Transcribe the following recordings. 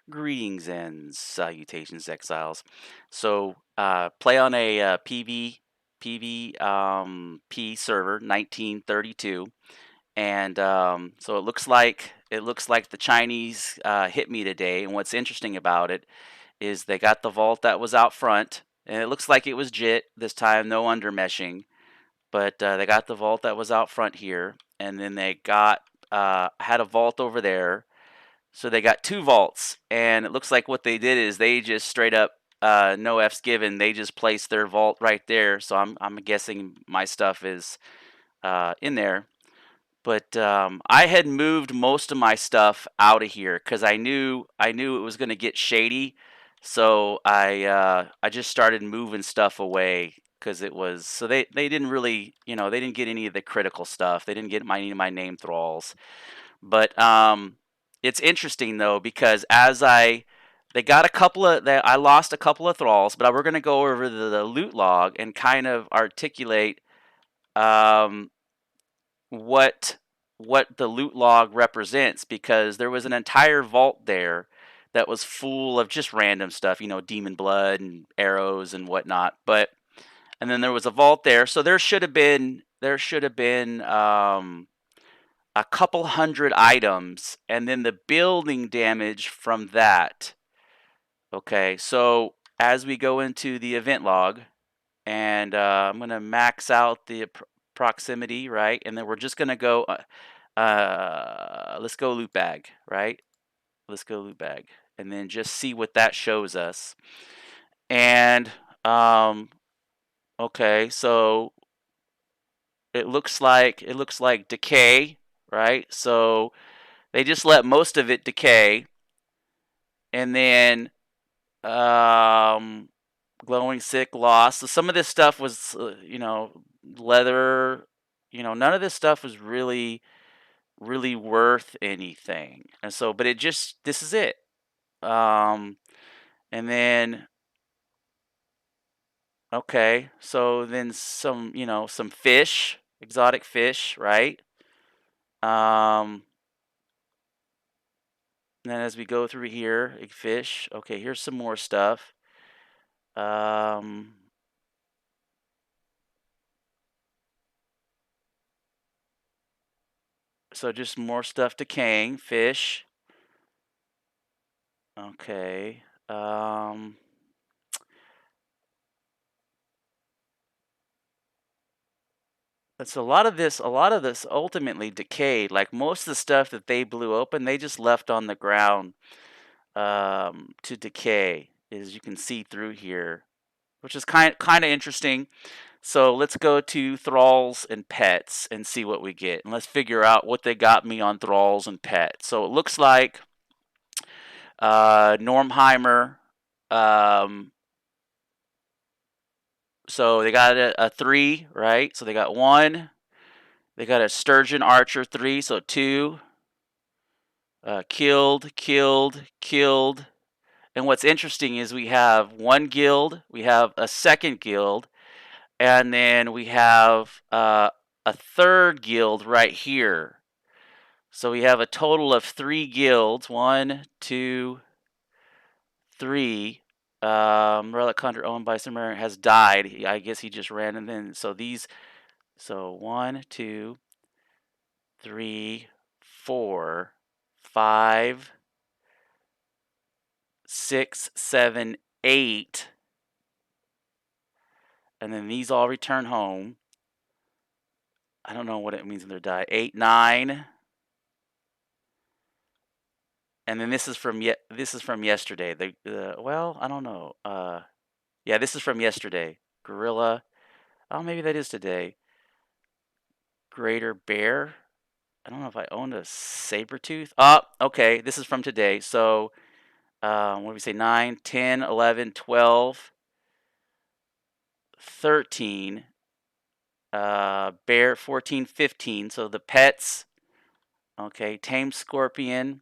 Greetings and salutations, exiles. So, play on a PvP server, 1932, and so it looks like the Chinese hit me today. And what's interesting about it is they got the vault that was out front, and it looks like it was JIT this time, no undermeshing, but they got the vault that was out front here, and then they got had a vault over there, so they got two vaults, and it looks like what they did is they just straight up no F's given. They just placed their vault right there. So I'm guessing my stuff is in there. But I had moved most of my stuff out of here because I knew it was going to get shady. So I just started moving stuff away because it was so they didn't really they didn't get any of the critical stuff. They didn't get any of my name thralls. But it's interesting though because as they got a couple of I lost a couple of thralls, but we're going to go over the loot log and kind of articulate um, what what the loot log represents, because there was an entire vault there that was full of just random stuff, demon blood and arrows and whatnot. But and then there was a vault there, so there should have been a couple hundred items, and then the building damage from that. Okay, so as we go into the event log, and I'm going to max out the proximity, right? And then we're just going to go, let's go loot bag, right? Let's go loot bag, and then just see what that shows us. And, okay, so it looks like decay, right? So they just let most of it decay, and then glowing sick lost. So some of this stuff was, leather. None of this stuff was really worth anything. And so, but this is it. Um, and then okay, so then some fish, exotic fish, right? Um, and then as we go through here, fish. Okay, here's some more stuff. Um, so just more stuff decaying, fish. Okay. That's a lot of this ultimately decayed. Like most of the stuff that they blew open, they just left on the ground to decay, as you can see through here, which is kind of interesting. So let's go to thralls and pets and see what we get, and let's figure out what they got me on thralls and pets. So it looks like Normheimer. Um, so they got a 3, right? So they got 1. They got a Sturgeon Archer 3, so 2. Killed, killed, killed. And what's interesting is we have one guild, we have a second guild, and then we have a third guild right here. So we have a total of 3 guilds. 1, 2, 3. Relic Hunter owned by Sumerian has died. I guess he just ran, and then so 1, 2, 3, 4, 5, 6, 7, 8, and then these all return home. I don't know what it means when they die. 8, 9, and then this is from yesterday. Well, I don't know. Yeah, this is from yesterday. Gorilla. Oh, maybe that is today. Greater Bear. I don't know if I owned a saber tooth. Oh, okay. This is from today. So, what do we say? 9, 10, 11, 12, 13. Bear 14, 15. So the pets. Okay, Tame Scorpion.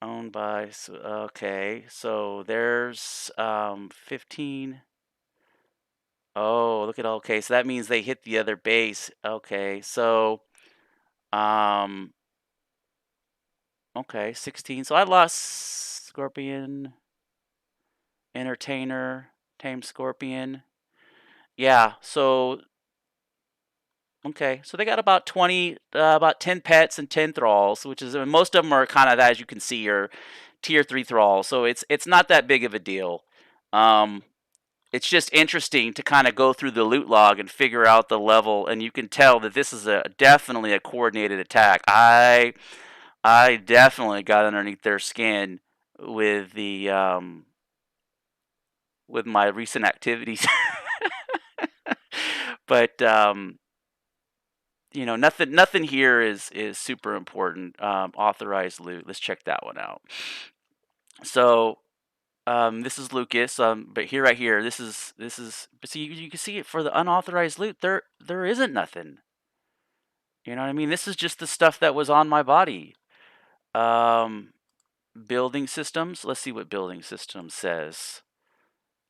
Owned by. Okay, so there's 15. Oh, look at all. Okay, so that means they hit the other base. Okay, so um Okay, 16. So I lost Scorpion, Entertainer, Tame Scorpion. Yeah, so okay, so they got about 20, about 10 pets and 10 thralls, which is, most of them are kind of, as you can see, are tier 3 thralls. So it's not that big of a deal. Um, it's just interesting to kind of go through the loot log and figure out the level, and you can tell that this is a definitely a coordinated attack. I definitely got underneath their skin with the with my recent activities. But nothing here is super important. Authorized loot. Let's check that one out. So this is Lucas. But here, right here, this is. But see, you can see it for the unauthorized loot. There isn't nothing. You know what I mean? This is just the stuff that was on my body. Um, building systems. Let's see what building system says.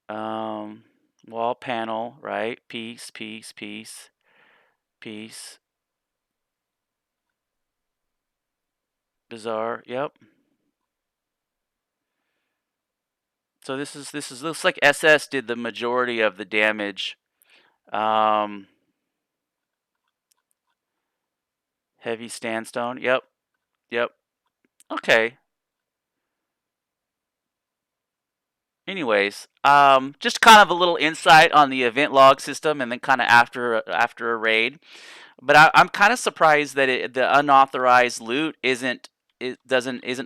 Um, wall panel, right? Piece, piece, piece, piece. Bizarre. Yep. So this is looks like SS did the majority of the damage. Um, heavy sandstone. Yep. Yep. Okay. Anyways, just kind of a little insight on the event log system, and then kind of after a raid. But I'm kind of surprised that the unauthorized loot isn't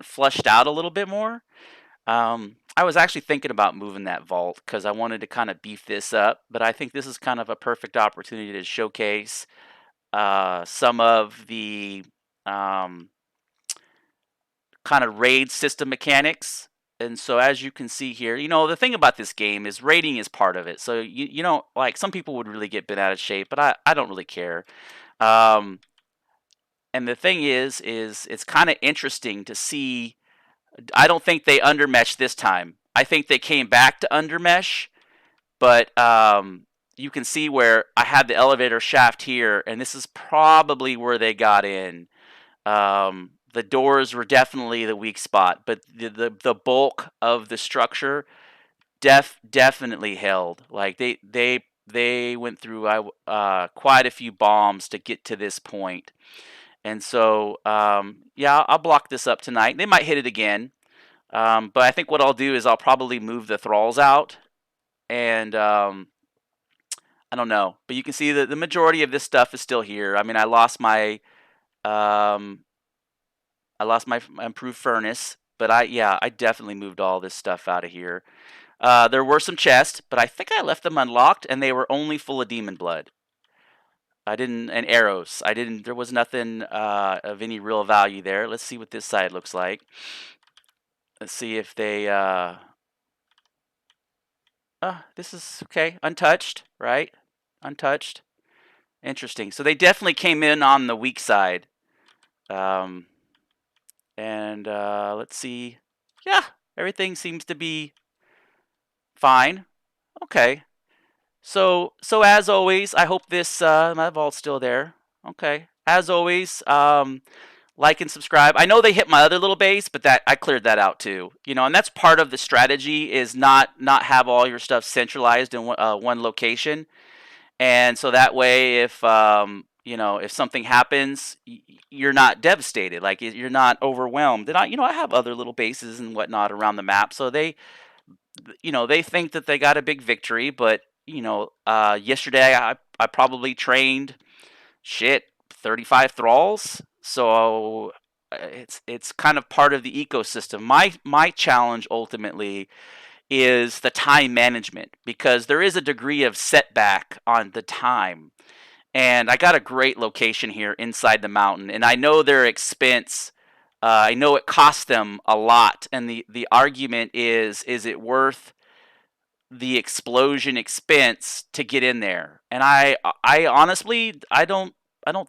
flushed out a little bit more. I was actually thinking about moving that vault because I wanted to kind of beef this up, but I think this is kind of a perfect opportunity to showcase some of the um, kind of raid system mechanics. And so, as you can see here, the thing about this game is raiding is part of it. So you don't like, some people would really get bent out of shape, but I don't really care. Um, and the thing is it's kind of interesting to see. I don't think they undermesh this time. I think they came back to undermesh, but you can see where I had the elevator shaft here, and this is probably where they got in. The doors were definitely the weak spot, but the bulk of the structure definitely held. Like they went through quite a few bombs to get to this point. And so yeah, I'll block this up tonight. They might hit it again. But I think what I'll do is I'll probably move the thralls out, and I don't know. But you can see that the majority of this stuff is still here. I mean, um, my improved furnace, but I definitely moved all this stuff out of here. There were some chests, but I think I left them unlocked, and they were only full of demon blood. I didn't, and arrows. I didn't. There was nothing of any real value there. Let's see what this side looks like. Let's see if they. This is okay. Untouched, right? Untouched. Interesting. So they definitely came in on the weak side. Um, and let's see. Yeah, everything seems to be fine. Okay. So as always, I hope this my vault's still there. Okay. As always, like and subscribe. I know they hit my other little base, but that I cleared that out too. And that's part of the strategy is not have all your stuff centralized in one location. And so that way, if something happens, you're not devastated, like you're not overwhelmed. And I have other little bases and whatnot around the map, so they think that they got a big victory. But yesterday I probably trained 35 thralls, so it's kind of part of the ecosystem. My challenge ultimately is the time management, because there is a degree of setback on the time. And I got a great location here inside the mountain, and I know their expense. I know it costs them a lot, and the argument is it worth the explosion expense to get in there? And I honestly I don't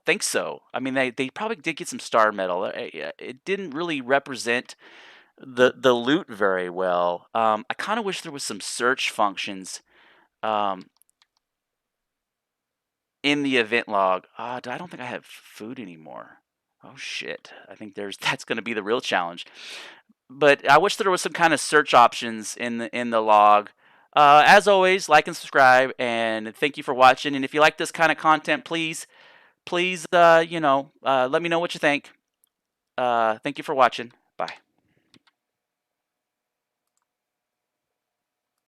think so. I mean, they probably did get some star metal. It didn't really represent the loot very well. I kind of wish there was some search functions um, in the event log. I don't think I have food anymore. Oh shit! I think there's that's going to be the real challenge. But I wish there was some kind of search options in the log. As always, like and subscribe, and thank you for watching. And if you like this kind of content, please, let me know what you think. Thank you for watching. Bye.